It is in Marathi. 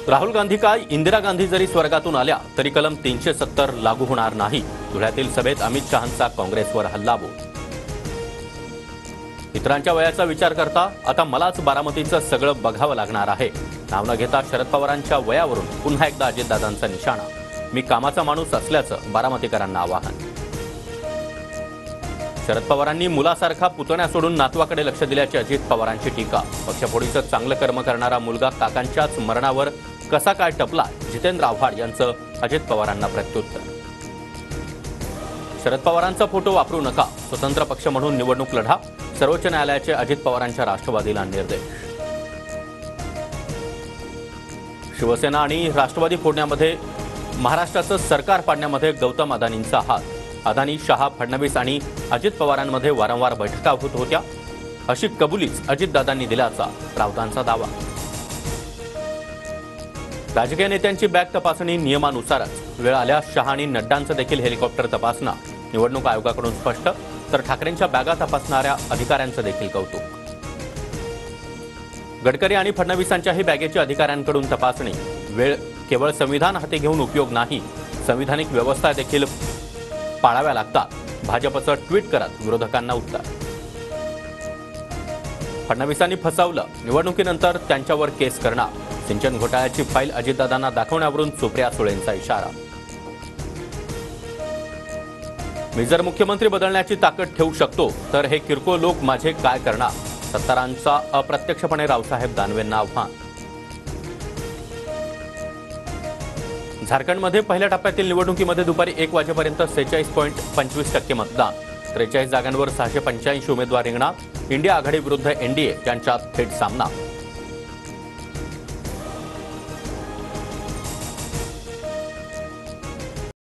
राहुल गांधी काय इंदिरा गांधी जरी स्वर्गातून आल्या तरी कलम 370 लागू होणार नाही. धुळ्यातील सभेत अमित शहांचा काँग्रेसवर हल्लाबोल. इतरांच्या वयाचा विचार करता आता मलाच बारामतीचं सगळं बघावं लागणार आहे. नाव न घेता शरद पवारांच्या वयावरून पुन्हा एकदा अजितदादांचा निशाणा. मी कामाचा माणूस असल्याचं बारामतीकरांना आवाहन. शरद पवारांनी मुलासारखा पुतण्या सोडून नातवाकडे लक्ष दिल्याची अजित पवारांची टीका. पक्षफोडीचं चांगलं कर्म करणारा मुलगा काकांच्याच मरणावर कसा काय टपला, जितेंद्र आव्हाड यांचं अजित पवारांना प्रत्युत्तर. शरद पवारांचा फोटो वापरू नका, स्वतंत्र पक्ष म्हणून निवडणूक लढा. सर्वोच्च न्यायालयाचे अजित पवारांच्या राष्ट्रवादीला निर्देश. शिवसेना आणि राष्ट्रवादी फोडण्यामध्ये महाराष्ट्राचं सरकार पाडण्यामध्ये गौतम अदानींचा हात. अदानी, शहा, फडणवीस आणि अजित पवारांमध्ये वारंवार बैठका होत होत्या अशी कबुलीच अजितदादांनी दिल्याचा राऊतांचा दावा. राजकीय नेत्यांची बॅग तपासणी नियमानुसारच. वेळ आल्यास शहा आणि नड्डांचं देखील हेलिकॉप्टर तपासणं. निवडणूक आयोगाकडून स्पष्ट. तर ठाकरेंच्या बॅगा तपासणाऱ्या अधिकाऱ्यांचं देखील कौतुक. गडकरी आणि फडणवीसांच्याही बॅगेची अधिकाऱ्यांकडून तपासणी. वेळ केवळ संविधान हाती घेऊन उपयोग नाही, संविधानिक व्यवस्था देखील पाळाव्या लागतात. भाजपचं ट्विट करत विरोधकांना उत्तर. फडणवीसांनी फसवलं, निवडणुकीनंतर त्यांच्यावर केस करणार. सिंचन घोटाळ्याची फाईल अजितदादांना दाखवण्यावरून सुप्रिया सुळेंचा इशारा. मी जर मुख्यमंत्री बदलण्याची ताकद ठेवू शकतो तर हे किरकोळ लोक माझे काय करणार. सत्तारांचा अप्रत्यक्षपणे रावसाहेब दानवेंना आव्हान. झारखंडमध्ये पहिल्या टप्प्यातील निवडणुकीमध्ये दुपारी 1 वाजेपर्यंत 46.25% मतदान. 43 जागांवर 685 उमेदवार रिंगणात. इंडिया आघाडी विरुद्ध एनडीए यांच्यात थेट सामना.